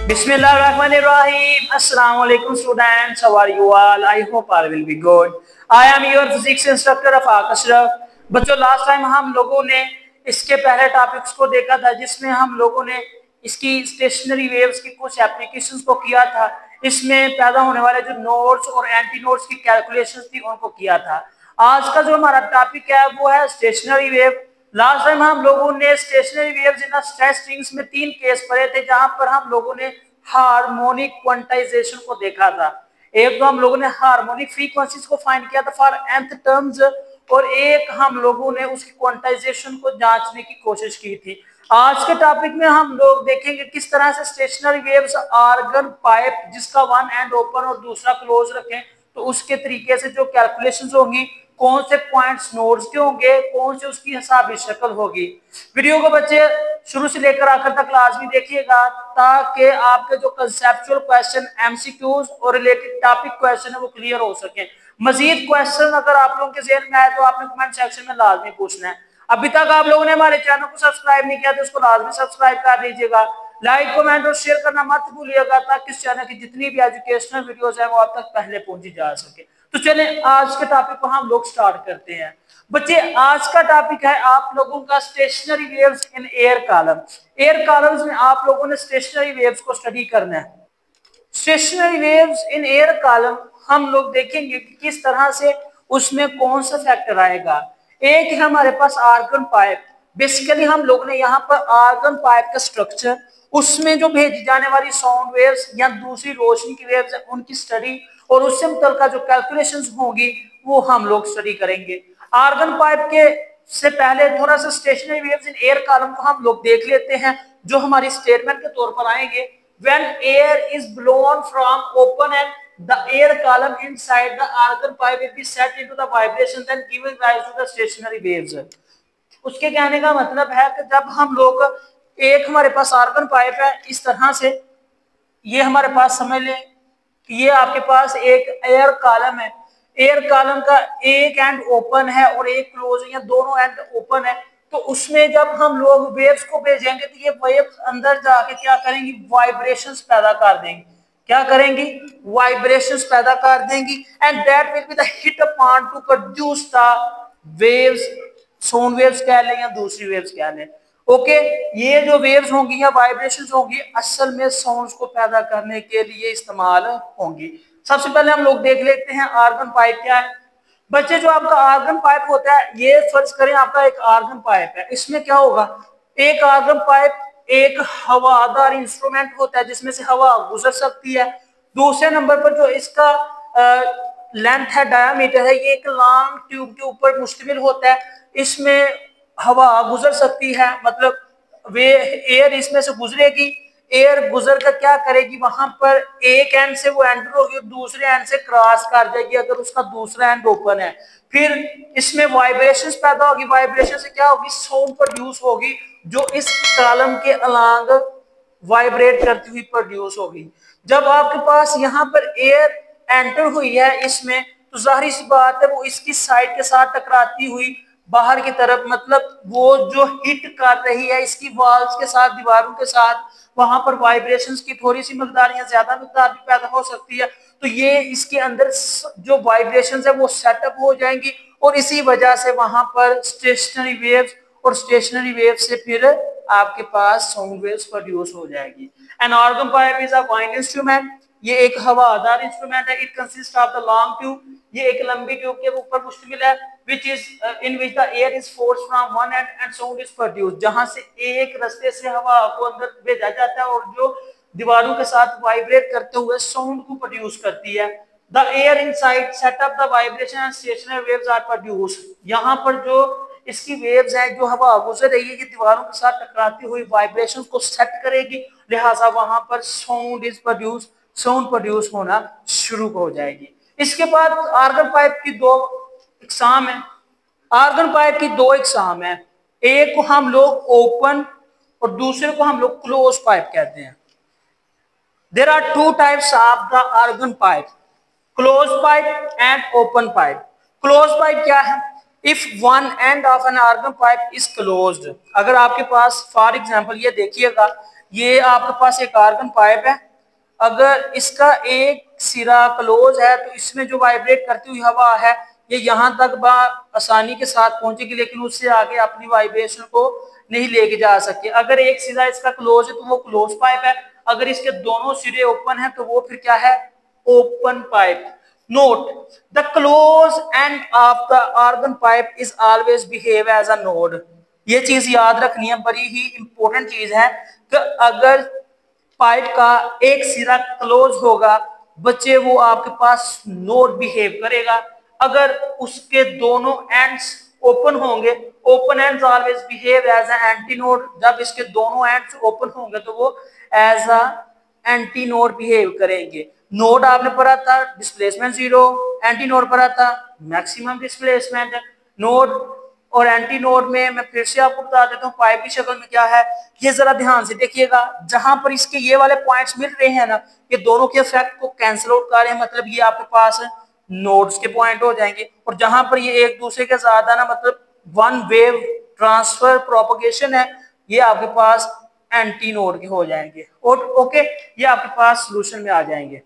Bismillahirrahmanirrahim. Assalamu alaikum students. How are you all? I hope all will be good. I am your physics instructor Afaq Ashraf. बच्चों last time हम लोगों ने इसके पहले topics को देखा था जिसमें हम लोगों ने इसकी स्टेशनरी वेव्स की कुछ एप्लीकेशंस को किया था। इसमें पैदा होने वाले जो नोड्स और एंटी नोड्स की कैलकुलेशंस थी उनको किया था। आज का जो हमारा टॉपिक है वो है स्टेशनरी वेव। लास्ट टाइम हम लोगों ने stationery waves in stretch strings में 3 केस पढ़े थे जहां पर हम लोगों ने हार्मोनिक क्वांटाइजेशन को देखा था। एक तो हम लोगों ने हार्मोनिक फ्रीक्वेंसीज को फाइंड किया था फॉर nth टर्म्स और एक हम लोगों ने उसकी क्वांटाइजेशन को जांचने की कोशिश की थी। आज के टॉपिक में हम लोग देखेंगे किस तरह से स्टेशनरी वेव्स आर्गन पाइप जिसका वन एंड ओपन और दूसरा क्लोज रखें तो उसके तरीके से जो कैलकुलेशंस होंगी, कौन से पॉइंट्स नोड्स के होंगे, कौन से उसकी हिसाबी शक्ल होगी। वीडियो को बच्चे शुरू से लेकर आखिर तक लाजमी देखिएगा ताकि आपके जो कंसेप्चुअल क्वेश्चन, एमसीक्यूज और रिलेटेड टॉपिक क्वेश्चन है वो क्लियर हो सके। मजीद क्वेश्चन अगर आप लोगों के ज़हन में आए तो आपने कमेंट सेक्शन में लाजमी पूछना है। अभी तक आप लोगों ने हमारे चैनल को सब्सक्राइब नहीं किया तो उसको लाजमी सब्सक्राइब कर दीजिएगा। लाइक, कमेंट और शेयर करना मत भूलिएगा ताकि इस चैनल की जितनी भी एजुकेशनल वीडियोस है वो आप तक पहले पहुंची जा सके। तो चले आज के टॉपिक को हम लोग स्टार्ट करते हैं। बच्चे आज का टॉपिक है आप लोगों का stationery waves in air column. Air columns में आप लोगों ने स्टेशनरी वेव्स को स्टडी करना है। Stationery waves in air column हम लोग देखेंगे कि किस तरह से उसमें कौन सा फैक्टर आएगा। एक है हमारे पास आर्गन पाइप। बेसिकली हम लोग ने यहाँ पर आर्गन पाइप का स्ट्रक्चर, उसमें जो भेजी जाने वाली साउंड वेव्स या दूसरी रोशनी की वेव्स है उनकी स्टडी और उससे मुतल्लिका जो कैलकुलेशंस होंगी वो हम लोग स्टडी करेंगे। आर्गन पाइप के से पहले थोड़ा सा stationery waves in air column को हम लोग देख लेते हैं जो हमारी स्टेटमेंट के तौर पर आएंगे। When air is blown from open and the air column inside the argon pipe will be set into the vibration then giving rise to the stationary waves। उसके कहने का मतलब है कि जब हम लोग एक हमारे पास आर्गन पाइप है इस तरह से, ये हमारे पास समझ लें कि ये आपके पास एक एयर कॉलम है। एयर कॉलम का एक एंड ओपन है और एक क्लोज है या दोनों एंड ओपन है। तो उसमें जब हम लोग वेव्स को भेजेंगे तो ये वेव्स अंदर जाके क्या करेंगी, वाइब्रेशंस पैदा कर देंगी। क्या करेंगी, वाइब्रेशंस पैदा कर देंगी and that will be the hit upon two produce the waves, sound waves कह लें या दूसरी वेव्स कह लें। ओके, ये जो वेव्स होंगी या वाइब्रेशंस होंगी असल में साउंड्स को पैदा करने के लिए इस्तेमाल होंगी। सबसे पहले हम लोग देख लेते हैं आर्गन पाइप क्या है। बच्चे जो आपका आर्गन पाइप होता है, ये फर्ज करें आपका एक आर्गन पाइप है, इसमें क्या होगा, एक आर्गन पाइप एक हवादार इंस्ट्रूमेंट होता है जिसमें से हवा गुजर सकती है। दूसरे नंबर पर जो इसका लेंथ है, डायामीटर है, ये एक लॉन्ग ट्यूब के ऊपर मुश्तमिल होता है। इसमें हवा गुजर सकती है, मतलब वे एयर इसमें से गुजरेगी। एयर गुजर कर क्या करेगी, वहां पर एक एंड से वो एंटर होगी और दूसरे एंड से क्रॉस कर जाएगी अगर उसका दूसरा एंड ओपन है। फिर इसमें वाइब्रेशंस पैदा होगी, वाइब्रेशन से क्या होगी, साउंड प्रोड्यूस होगी जो इस कॉलम के अलांग वाइब्रेट करती हुई प्रोड्यूस होगी। जब आपके पास यहाँ पर एयर एंटर हुई है इसमें तो जाहिर सी बात है वो इसकी साइड के साथ टकराती हुई बाहर की तरफ, मतलब वो जो हिट कर रही है इसकी वॉल्स के साथ, दीवारों के साथ, वहां पर वाइब्रेशंस की थोड़ी सी मकदार या ज्यादा मकदार भी पैदा हो सकती है। तो ये इसके अंदर जो वाइब्रेशंस है वो सेटअप हो जाएंगी और इसी वजह से वहां पर स्टेशनरी वेव्स और स्टेशनरी वेव से फिर आपके पास साउंड वेव्स प्रोड्यूस हो जाएगी। An organ pipe is a wind instrument, ये एक हवादार इंस्ट्रूमेंट है। It consist of the long tube, ये एक लंबी ट्यूब के ऊपर मुश्तमिल है, which is in which the air is forced from one end and sound is produced, जहां से एक रास्ते से हवा को अंदर भेजा जाता है और जो दीवारों के साथ वाइब्रेट करते हुए साउंड को प्रोड्यूस करती है। The air inside set up the vibration and stationary waves are produced, यहाँ पर जो इसकी वेव्स हैं, जो हवा गुजर रही है ये दीवारों के साथ टकराती हुई वाइब्रेशंस को सेट करेगी, लिहाजा वहां पर sound is produce, sound produce होना शुरू हो जाएगी। इसके बाद आर्गन पाइप की दो इकसाम है। आर्गन पाइप की दो इकसाम है, एक को हम लोग ओपन और दूसरे को हम लोग क्लोज पाइप कहते हैं। There are two types of the organ pipe, close pipe and open pipe. Close pipe क्या है, if one end of an organ pipe is closed, अगर आपके पास फॉर एग्जांपल ये देखिएगा ये आपके पास एक आर्गन पाइप है, अगर इसका एक सिरा क्लोज है तो इसमें जो वाइब्रेट करती हुई हवा है ये यहाँ तक आसानी के साथ पहुंचेगी, लेकिन उससे आगे अपनी वाइब्रेशन को नहीं लेके जा सकती। अगर एक सिरा इसका क्लोज है तो वो क्लोज पाइप है, अगर इसके दोनों सिरे ओपन है तो वो फिर क्या है, open pipe. Note the close end of the organ pipe is always behave as a node. ये चीज याद रखनी है, बड़ी ही इंपॉर्टेंट चीज है कि अगर पाइप का एक सिरा क्लोज होगा बच्चे वो आपके पास नोड बिहेव करेगा, अगर उसके दोनों एंड्स ओपन होंगे, open ends always behave as a anti node, जब इसके दोनों एंड्स ओपन होंगे तो वो as a anti node behave करेंगे। नोड आपने पढ़ा था डिस्प्लेसमेंट जीरो, एंटी नोड पढ़ा था मैक्सिमम डिस्प्लेसमेंट। नोड और एंटी नोड में मैं फिर से आपको बता देता हूँ पाइप की शक्ल में क्या है, ये जरा ध्यान से देखिएगा। जहां पर इसके ये वाले पॉइंट्स मिल रहे हैं ना, ये दोनों के इफेक्ट को कैंसिल आउट कर रहे हैं, मतलब ये आपके पास नोड्स के पॉइंट हो जाएंगे। और जहां पर ये एक दूसरे के साथ है ना, मतलब वन वेव ट्रांसफर प्रोपगेशन है, ये आपके पास एंटी नोड के हो जाएंगे। और ओके, ये आपके पास सोल्यूशन में आ जाएंगे।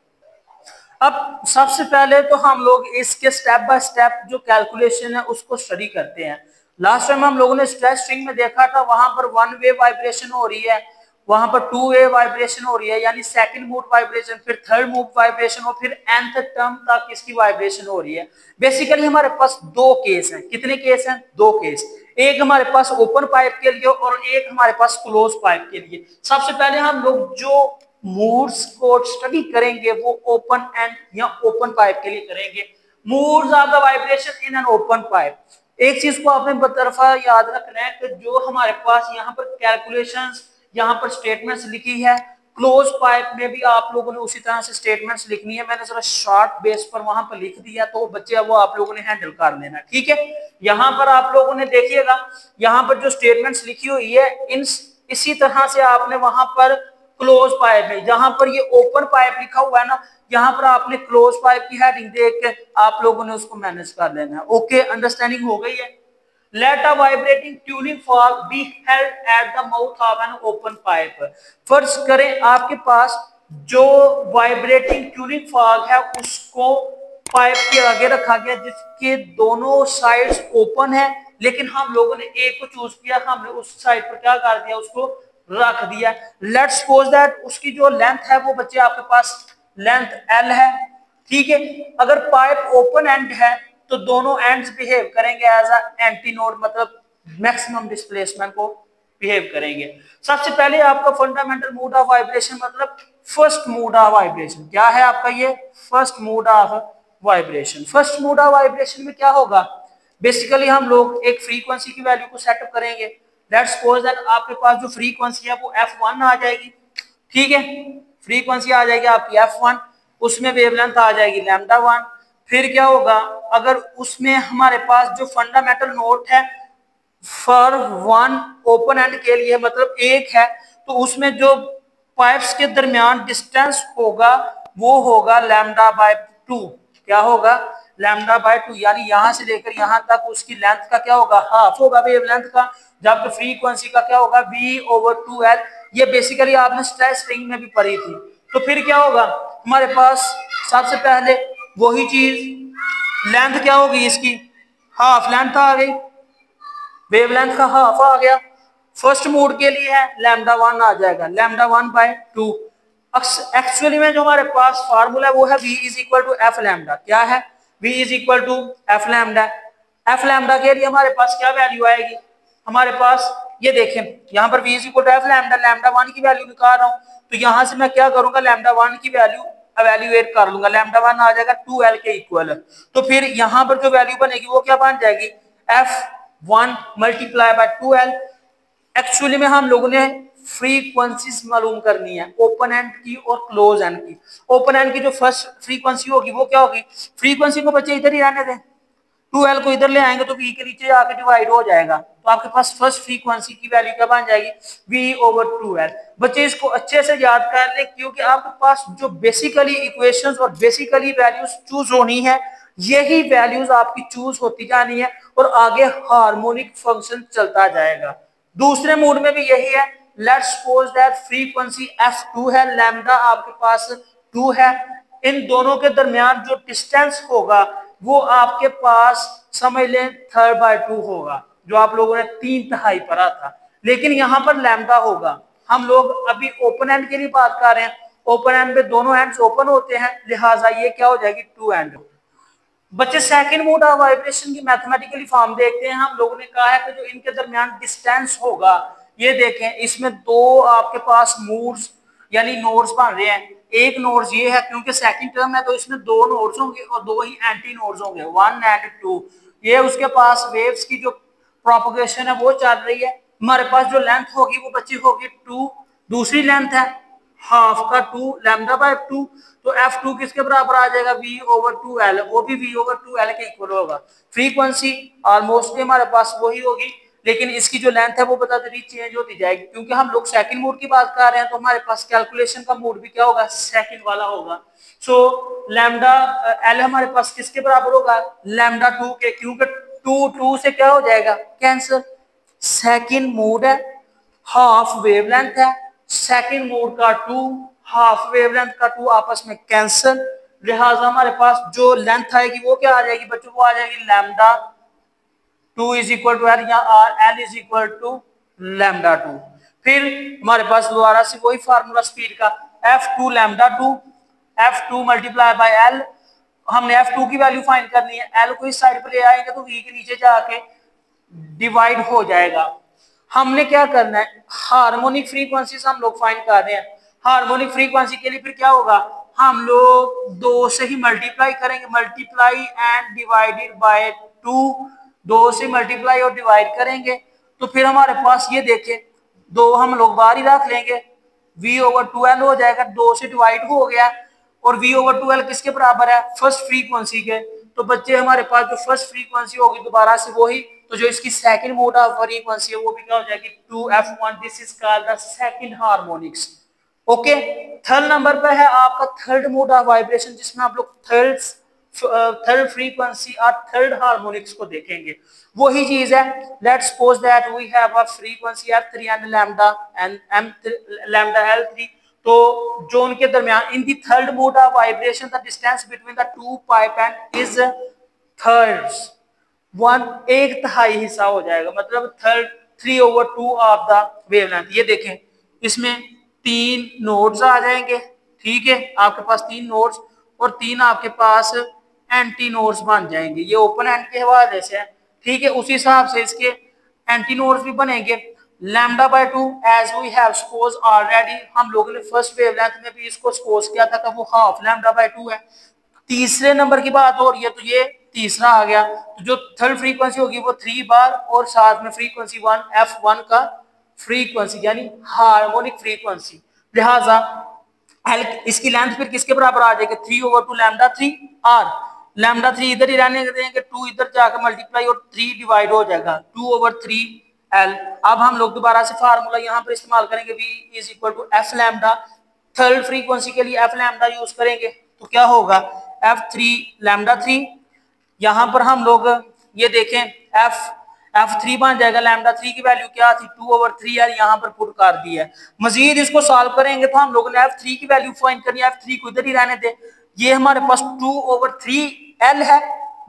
अब सबसे पहले तो हम लोग इसके स्टेप बाय स्टेप जो कैलकुलेशन है उसको स्टडी करते हैं। लास्ट टाइम हम लोगों ने स्ट्रेस स्ट्रिंग में देखा था, वहां पर वन वे वाइब्रेशन हो रही है, वहां पर टू वे वाइब्रेशन हो रही है, यानी सेकंड मूव वाइब्रेशन, फिर थर्ड मूव वाइब्रेशन और फिर nth टर्म तक इसकी वाइब्रेशन हो रही है। बेसिकली हमारे पास दो केस हैं। कितने केस हैं? दो केस। एक हमारे पास ओपन पाइप के लिए और एक हमारे पास क्लोज पाइप के लिए। सबसे पहले हम लोग जो मूव्स को स्टडी करेंगे वो ओपन एंड या ओपन पाइप के लिए करेंगे। Moves of the vibration in an open pipe. एक चीज को आपने तरफा याद रखना है कि जो हमारे पास यहाँ पर कैलकुलेशंस, यहाँ पर स्टेटमेंट्स लिखी है, क्लोज पाइप में भी आप लोगों ने उसी तरह से स्टेटमेंट्स लिखनी है। मैंने जरा शॉर्ट बेस पर वहां पर लिख दिया, तो बच्चे वो आप लोगों ने हैंडल कर लेना, ठीक है। यहाँ पर आप लोगों ने देखिएगा, यहाँ पर जो स्टेटमेंट्स लिखी हुई है इन इसी तरह से आपने वहां पर क्लोज पाइप में, जहां पर ये ओपन पाइप लिखा हुआ है ना, यहाँ पर आपने क्लोज पाइप की हेडिंग देख के आप लोगों ने उसको मैनेज कर लेना है। ओके, अंडरस्टैंडिंग हो गई है। Let a vibrating tuning fork be held at the mouth of an open pipe। फर्ज करें आपके पास जो वाइब्रेटिंग ट्यूनिंग फॉर्क है उसको पाइप के आगे रखा गया जिसके दोनों साइड्स ओपन है, लेकिन हम लोगों ने एक को चूज किया, हमने उस साइड पर क्या कर दिया, उसको रख दिया। लेट्स सपोज दैट उसकी जो लेंथ है वो बच्चे आपके पास लेंथ एल है, ठीक है। अगर पाइप ओपन एंड है तो दोनों एंड्स बिहेव करेंगे एज अ एंटी नोड, मतलब मैक्सिमम डिस्प्लेसमेंट को बिहेव करेंगे। सबसे पहले आपका फंडामेंटल मोड ऑफ वाइब्रेशन, मतलब फर्स्ट मोड ऑफ वाइब्रेशन क्या है आपका, ये first mode of vibration. First mode of vibration में क्या होगा, बेसिकली हम लोग एक फ्रीक्वेंसी की वैल्यू को सेटअप करेंगे। लेट्स सपोज दैट आपके पास जो फ्रीक्वेंसी है वो f1 आ जाएगी, ठीक है। फ्रीक्वेंसी आ जाएगी आपकी f1, उसमें वेवलेंथ आ जाएगी λ1। फिर क्या होगा, अगर उसमें हमारे पास जो फंडामेंटल नोट है फॉर वन ओपन एंड के लिए, मतलब एक है, तो उसमें जो पाइप्स के दरमियान डिस्टेंस होगा वो होगा λ/2। क्या होगा, λ/2, यानी यहां से लेकर यहां तक उसकी लेंथ का क्या होगा, हाफ होगा वेवलेंथ का। जबकि फ्रीक्वेंसी का क्या होगा, v/2l। ये बेसिकली आपने स्ट्रेस स्ट्रिंग में भी पढ़ी थी। तो फिर क्या होगा हमारे पास, सबसे पहले वही चीज, लेंथ क्या होगी इसकी, हाफ लेंथ आ गई, वेवलेंथ का हाफ आ गया। फर्स्ट मोड के लिए है λ1 आ जाएगा, λ1/2। एक्चुअली में जो हमारे पास फार्मूला है वो है v = f लैम्डा। क्या है, v = f lambda. f lambda के लिए हमारे पास क्या वैल्यू आएगी, हमारे पास ये देखें यहाँ पर v = f लैम्डा, λ1 की वैल्यू निकाल रहा हूँ, तो यहाँ से मैं क्या करूंगा, λ1 की वैल्यू एवेल्युएट कर लूंगा, λ1 आ जाएगा 2l के इक्वल। तो फिर यहाँ पर जो वैल्यू बनेगी वो क्या बन जाएगी, f1 × 2l। एक्चुअली में हम लोगों ने फ्रीक्वेंसीज मालूम करनी है ओपन एंड की और क्लोज एंड की। ओपन एंड की जो फर्स्ट फ्रीक्वेंसी होगी वो क्या होगी, फ्रीक्वेंसी को बच्चे इधर ही रहने दें, 2l को इधर ले आएंगे तो v के नीचे आके डिवाइड हो जाएगा, तो आपके पास फर्स्ट फ्रीक्वेंसी की वैल्यू क्या बन जाएगी, v/2l। बच्चे इसको अच्छे से याद कर ले, क्योंकि आपके पास जो बेसिकली इक्वेशंस और बेसिकली वैल्यूज चूज होनी है, यही वैल्यूज आपकी चूज होती जानी है और आगे हार्मोनिक फंक्शन चलता जाएगा। दूसरे मोड में भी यही है, let's suppose that frequency f2 है, लैम्डा आपके पास 2 है, इन दोनों के दरमियान जो डिस्टेंस होगा वो आपके पास समझ लें 3/2 होगा, जो आप लोगों ने 3/3 पढ़ा था। लेकिन यहाँ पर लैम्डा होगा, हम लोग अभी ओपन एंड के लिए बात कर रहे हैं, ओपन एंड में दोनों एंड्स ओपन होते हैं, लिहाजा ये क्या हो जाएगी 2 एंड। बच्चे सेकंड मोड ऑफ वाइब्रेशन की मैथमेटिकली फॉर्म देखते हैं। हम लोगों ने कहा है कि जो इनके दरमियान डिस्टेंस होगा, ये देखें इसमें दो आपके पास मूड्स यानी नोड्स बन रहे हैं। एक नोड्स ये है क्योंकि सेकंड टर्म है तो इसमें दो नोड्स होंगे और दो ही एंटी नोड्स होंगे, 1 एंड 2। ये उसके पास वेव्स की जो प्रोपगेशन है वो चल रही है। हमारे पास जो लेंथ होगी वो बच्ची होगी 2, दूसरी लेंथ है हाफ का 2 लैम्डा बाय 2, तो f2 किसके बराबर आ जाएगा v/2l, वो भी v/2l के इक्वल होगा। फ्रीक्वेंसी ऑलमोस्ट हमारे पास वही होगी, लेकिन इसकी जो लेंथ है वो बता रही चेंज होती जाएगी, क्योंकि हम लोग सेकंड मोड की बात कर रहे हैं तो हमारे पास कैलकुलेशन का मोड भी क्या होगा सेकंड वाला होगा। सो लैम्डा एल हमारे पास किसके बराबर होगा लैम्डा 2 के, क्योंकि 2 से क्या हो जाएगा कैंसिल, सेकंड मोड है, हाफ वेवलेंथ है, सेकंड मोड का 2, हाफ वेवलेंथ का 2 आपस में कैंसिल, लिहाजा हमारे पास जो लेंथ आएगी वो क्या आ जाएगी बच्चों, वो आ जाएगी lambda 2 is equal to L या R L is equal to lambda 2। फिर हमारे पास दोबारा से वही फार्मूला स्पीड का f2 lambda 2, f2 multiply by l, हमने f2 की वैल्यू फाइंड करनी है, l को इस साइड पर ले आएंगे तो v के नीचे जाके डिवाइड हो जाएगा। हमने क्या करना है हार्मोनिक फ्रीक्वेंसीज हम लोग फाइंड कर रहे हैं। हार्मोनिक फ्रीक्वेंसी के लिए फिर क्या होगा, हम लोग 2 से ही मल्टीप्लाई करेंगे, मल्टीप्लाई एंड डिवाइडेड बाय 2, 2 से मल्टीप्लाई और डिवाइड करेंगे तो फिर हमारे पास ये देखें 2 हम लोग बाहर ही रख लेंगे, v/2l हो जाएगा, 2 से डिवाइड हो गया और v/2l किसके बराबर है फर्स्ट फ्रीक्वेंसी के। तो बच्चे हमारे पास जो फर्स्ट फ्रीक्वेंसी होगी दोबारा से वही, तो जो इसकी सेकंड मोड ऑफ फ्रीक्वेंसी है वो भी क्या हो जाएगी 2f1, this is called the second harmonics. Okay, third number पे है आपका थर्ड मोड ऑफ वाइब्रेशन, जिसमें आप लोग थर्ड फ्रीक्वेंसी और थर्ड हार्मोनिक्स को देखेंगे। वही चीज है, let's suppose that we have a frequency f3 and lambda l3, तो जो उनके दरमियान in the third mode of vibration the distance between the two pipe end is thirds 1/3 हिस्सा हो जाएगा, मतलब 3/2 ऑफ द वेवलेंथ। ये देखें इसमें 3 नोड्स आ जाएंगे, ठीक है, आपके पास 3 नोड्स और 3 आपके पास एंटी नोड्स बन जाएंगे। ये ओपन एंड के हवाले से है, ठीक है, उसी हिसाब से इसके एंटी नोड्स भी बनेंगे। Lambda by 2 as we have suppose already, हम लोगों ने फर्स्ट वेवलेंथ में भी इसको सपोज किया था कि वो हाफ लैम्डा बाय 2 है। तीसरे नंबर की बात हो रही है तो ये तीसरा आ गया, तो जो थर्ड फ्रीक्वेंसी होगी वो 3 बार और साथ में फ्रीक्वेंसी 1 f1 का फ्रीक्वेंसी यानी हार्मोनिक फ्रीक्वेंसी, लिहाजा एल इसकी लेंथ फिर किसके बराबर आ जाएगी 3/2 लैम्डा 3 और लैम्डा 3 इधर ही रहने देंगे, 2 इधर जाकर मल्टीप्लाई और 3 डिवाइड हो जाएगा 2/3 एल। अब हम लोग दोबारा से फार्मूला यहाँ पर इस्तेमाल करेंगे v is equal to F lambda, third frequency के लिए एफ लैम्डा यूज करेंगे तो क्या होगा f3 लैम्डा 3, यहाँ पर हम लोग ये देखें f3 बन जाएगा, लैम्डा 3 की वैल्यू क्या थी 2/3 है, यहाँ पर पुट कर दी है। मजीद इसको सॉल्व करेंगे तो हम लोगों ने f3 की वैल्यू फाइंड करनी है, f3 को इधर ही रहने दे, ये हमारे पास 2/3l है,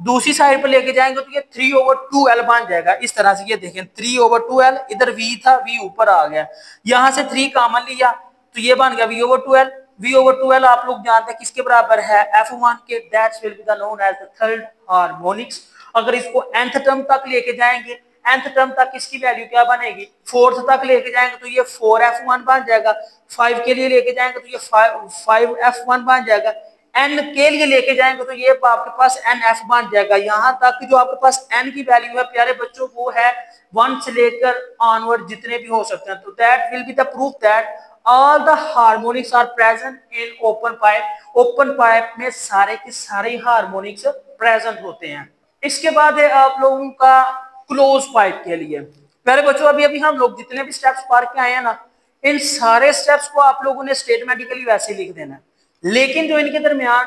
दूसरी साइड पर लेके जाएंगे तो ये 3/2l बन जाएगा। इस तरह से ये देखें 3/2l, इधर v था, v ऊपर आ गया, यहाँ से 3 कॉमन लिया तो ये बन गया v/2l। v/2l आप लोग जानते हैं किसके बराबर है f1 के, that's will be the known as the third harmonics. अगर इसको nth टर्म तक लेके जाएंगे, nth टर्म तक इसकी वैल्यू क्या बनेगी, 4th तक लेके जाएंगे तो ये 4f1 बन जाएगा, 5 के लिए लेके जाएंगे तो ये 5f1 बन जाएगा, n के लिए लेके जाएंगे तो ये आपके पास nf बन जाएगा। यहाँ तक जो आपके पास n की वैल्यू है प्यारे बच्चों वो है 1 से लेकर ऑनवर्ड जितने भी हो सकते हैं, तो that will be the proof that all the harmonics are present in open pipe. Open pipe में सारे के सारे हार्मोनिक्स प्रेजेंट होते हैं। इसके बाद है आप लोगों का क्लोज पाइप के लिए। प्यारे बच्चों अभी अभी हम लोग जितने भी स्टेप्स पढ़ के आए हैं ना, इन सारे स्टेप्स को आप लोगों ने स्टेटमेटिकली वैसे लिख देना है, लेकिन जो इनके दरमियान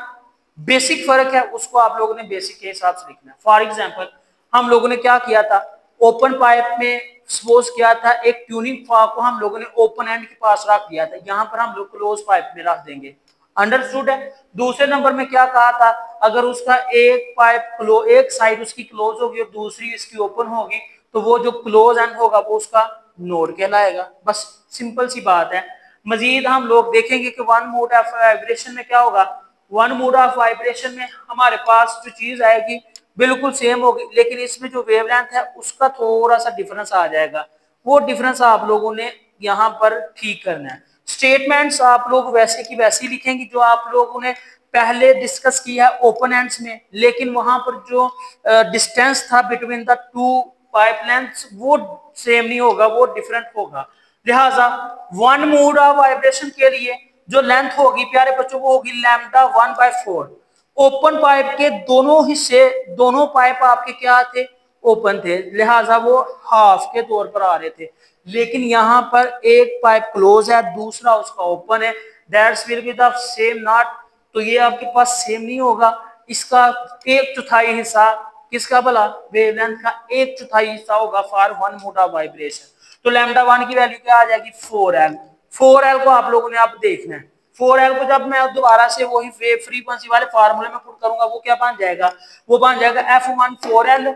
बेसिक फर्क है उसको आप लोगों ने बेसिक के हिसाब से लिखना है। फॉर एग्जाम्पल हम लोगों ने क्या किया था, ओपन पाइप में सपोज क्या था, एक ट्यूनिंग फॉर्क को हम लोगों ने ओपन एंड के पास रख दिया था, यहाँ पर हम लोग क्लोज पाइप में रख देंगे। अंडरस्टूड है। दूसरे नंबर में क्या कहा था, अगर उसका एक पाइप एक साइड उसकी क्लोज होगी और दूसरी इसकी ओपन होगी, तो वो जो क्लोज एंड होगा वो उसका नोड कहलाएगा। बस सिंपल सी बात है। मजीद हम लोग देखेंगे कि वन मोड ऑफ वाइब्रेशन में क्या होगा। वन मोड ऑफ वाइब्रेशन में हमारे पास जो चीज आएगी बिल्कुल सेम होगी, लेकिन इसमें जो वेवलेंथ है उसका थोड़ा सा डिफरेंस आ जाएगा। वो डिफरेंस आप लोगों ने यहाँ पर ठीक करना है। स्टेटमेंट्स आप लोग वैसे की वैसी लिखेंगे जो आप लोगों ने पहले डिस्कस किया है ओपन एंड्स में, लेकिन वहां पर जो डिस्टेंस था between the two pipe lengths वो सेम नहीं होगा, वो डिफरेंट होगा। लिहाजा वन मोड ऑफ वाइब्रेशन के लिए जो लेंथ होगी प्यारे बच्चों वो होगी लैम्डा 1/4। ओपन पाइप के दोनों हिस्से, दोनों पाइप आपके क्या थे, ओपन थे, लिहाजा वो हाफ के तौर पर आ रहे थे। लेकिन यहाँ पर एक पाइप क्लोज है, दूसरा उसका ओपन है, that's will be the same not. तो ये आपके पास सेम नहीं होगा। इसका एक चौथाई हिस्सा किसका भला, वेवलेंथ का एक चौथाई हिस्सा होगा for one mod of vibration. तो लैम्डा 1 की वैल्यू क्या आ जाएगी, 4L। 4L को आप लोगों ने अब देखना है। 4L को जब मैं दोबारा से वही वेव फ्रीक्वेंसी वाले फार्मूले में पुट करूंगा वो क्या बन जाएगा, वो बन जाएगा F1 4L।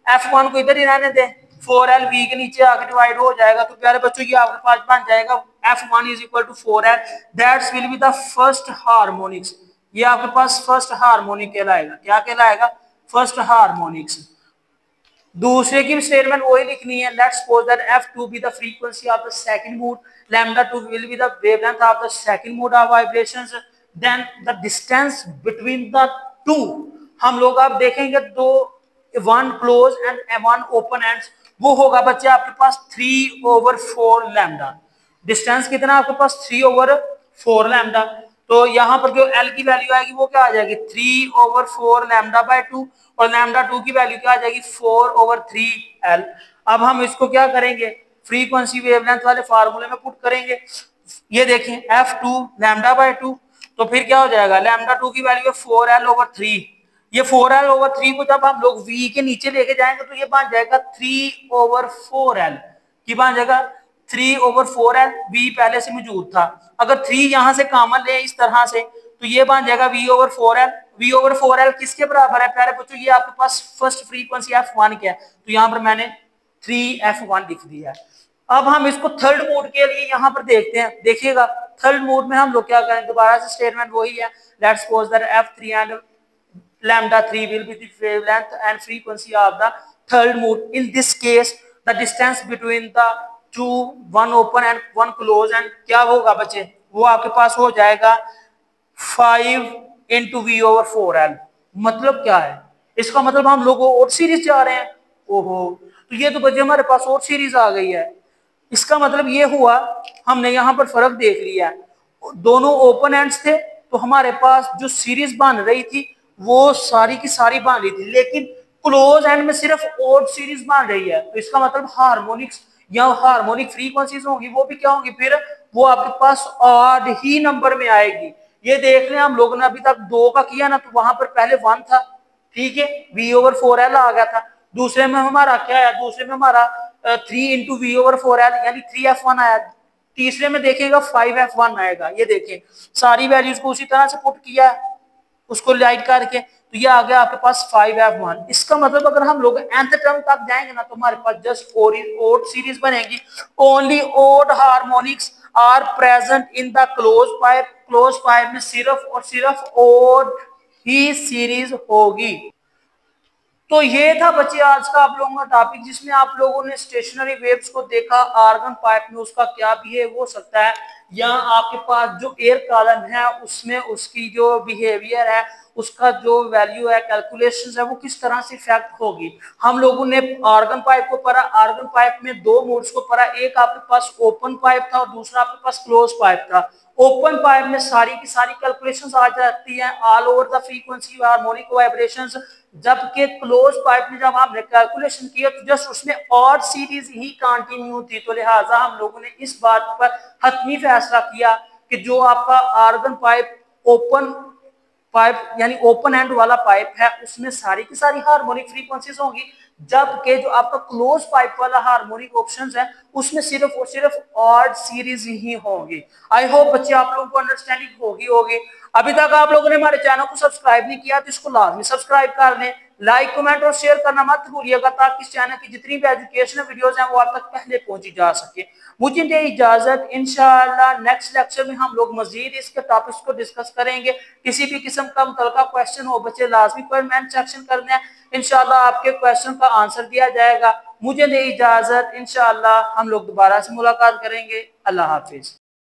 F1 को इधर ही रहने दें, 4L V के नीचे आकर डिवाइड हो जाएगा। तो प्यारे बच्चों ये आपके पास बन जाएगा F1 is equal to 4L, that's will be the first harmonics. ये आपके पास फर्स्ट हार्मोनिक कहलाएगा। क्या कहलाएगा, फर्स्ट हार्मोनिक्स। दूसरे की स्टेटमेंट वही लिखनी है। Let's suppose that F2 be the frequency of the second mode, lambda 2 will be the wavelength of the second mode of vibrations, then the distance between the two। हम लोग अब देखेंगे दो, one clause and one open ends, वो होगा बच्चे आपके पास 3/4 lambda. Distance कितना आपके पास, 3/4 लैम्डा। तो यहाँ पर जो L की वैल्यू आएगी वो क्या आ जाएगी, 3/4 लैम्डा/2, और लैम्डा 2 की वैल्यू क्या आ जाएगी, 4/3L। अब हम इसको क्या करेंगे, फ्रीक्वेंसी वेवलेंथ वाले फार्मूले में पुट करेंगे। ये देखें F2 लैम्डा/2, तो फिर क्या हो जाएगा, लैम्डा 2 की वैल्यू है 4L/3। ये 4L/3 को जब हम लोग V के नीचे लेके जाएंगे तो ये बन जाएगा 3/4L की बन जाएगा 3/4L। V पहले से मौजूद था, अगर 3 यहां से कॉमन ले इस तरह से तो ये बन जाएगा V/4L। V/4L किसके बराबर है प्यारे बच्चों, ये आपके पास फर्स्ट फ्रीक्वेंसी F1 क्या है, तो यहाँ पर मैंने 3F1 लिख दिया है। अब हम इसको थर्ड मोड के लिए यहाँ पर देखते हैं। देखिएगा थर्ड मोड में हम लोग क्या करें, दोबारा से स्टेटमेंट वही है। Let's suppose that F3 and lambda 3 will be the wavelength and frequency of the third mode. In this case the distance between the two, one open and one close, and क्या होगा बच्चे, वो आपके पास हो जाएगा 5 into V/4L। मतलब क्या है, इसका मतलब हम लोग और सीरीज जा रहे हैं। ओहो, तो ये तो बच्चे हमारे पास और सीरीज आ गई है। इसका मतलब ये हुआ हमने यहाँ पर फर्क देख लिया, दोनों ओपन एंड्स थे तो हमारे पास जो सीरीज बन रही थी वो सारी की सारी बन रही थी, लेकिन क्लोज एंड में सिर्फ ऑड सीरीज बन रही है। तो इसका मतलब हार्मोनिक्स या हार्मोनिक फ्रीक्वेंसीज होंगी वो भी क्या होंगी, फिर वो आपके पास ऑड ही नंबर में आएगी। ये देख लें हम लोगों ने अभी तक 2 का किया ना, तो वहां पर पहले 1 था, ठीक है, V/4L आ गया था। दूसरे में हमारा क्या है, दूसरे में हमारा 3 into V/4L यानी 3F1 आया। तीसरे में देखेगा 5F1 आएगा। ये देखें सारी वैल्यूज को उसी तरह से पुट किया उसको लाइट करके, तो ये आ गया आपके पास 5F1। इसका मतलब अगर हम लोग nth टर्म तक जाएंगे ना तो हमारे पास जस्ट ओड सीरीज बनेगी। Only odd harmonics are present in the close pipe. Close pipe में सिर्फ और सिर्फ ओड ही सीरीज होगी। तो ये था बच्चे आज का आप लोगों का टॉपिक, जिसमें आप लोगों ने स्टेशनरी वेव्स को देखा, आर्गन पाइप में उसका क्या बिहेव हो सकता है, या आपके पास जो एयर कॉलम है उसमें उसकी जो बिहेवियर है, उसका जो वैल्यू है, कैलकुलेशंस है, वो किस तरह से इफेक्ट होगी। हम लोगों ने आर्गन पाइप को पढ़ा। आर्गन पाइप में 2 मोड्स को पढ़ा, एक आपके पास ओपन पाइप था और दूसरा आपके पास क्लोज पाइप था। ओपन पाइप में सारी की सारी कैलकुलेशंस आ जाती हैं, all over the frequency harmonic vibrations, जबकि क्लोज पाइप में जब हमने कैलकुलेशन किया तो जस्ट उसमें और सीरीज ही कंटिन्यू थी। तो लिहाजा हम लोगों ने इस बात पर हतमी फैसला किया कि जो आपका आर्गन पाइप ओपन पाइप यानी ओपन एंड वाला पाइप है उसमें सारी की सारी हार्मोनिक फ्रीक्वेंसीज होंगी, जबकि जो आपका क्लोज पाइप वाला हार्मोनिक ऑप्शंस है उसमें सिर्फ और सिर्फ ऑड सीरीज ही होंगी। आई होप बच्चे आप लोगों को अंडरस्टैंडिंग होगी। अभी तक आप लोगों ने हमारे चैनल को सब्सक्राइब नहीं किया तो इसको लाजमी सब्सक्राइब कर दें, लाइक कमेंट और शेयर करना मत भूलिएगा ताकि इस चैनल की जितनी भी एजुकेशनल वीडियोस हैं वो आप तक पहले पहुंची जा सके। मुझे दे इजाजत, इंशाअल्लाह नेक्स्ट लेक्चर में हम लोग मजीद इसके टॉपिक्स को डिस्कस करेंगे। किसी भी किस्म का मुतलका क्वेश्चन हो बच्चे लाजमी कमेंट सेक्शन करना है, इंशाअल्लाह आपके क्वेश्चन का आंसर दिया जाएगा। मुझे दे इजाजत, इंशाअल्लाह हम लोग दोबारा से मुलाकात करेंगे। अल्लाह हाफिज।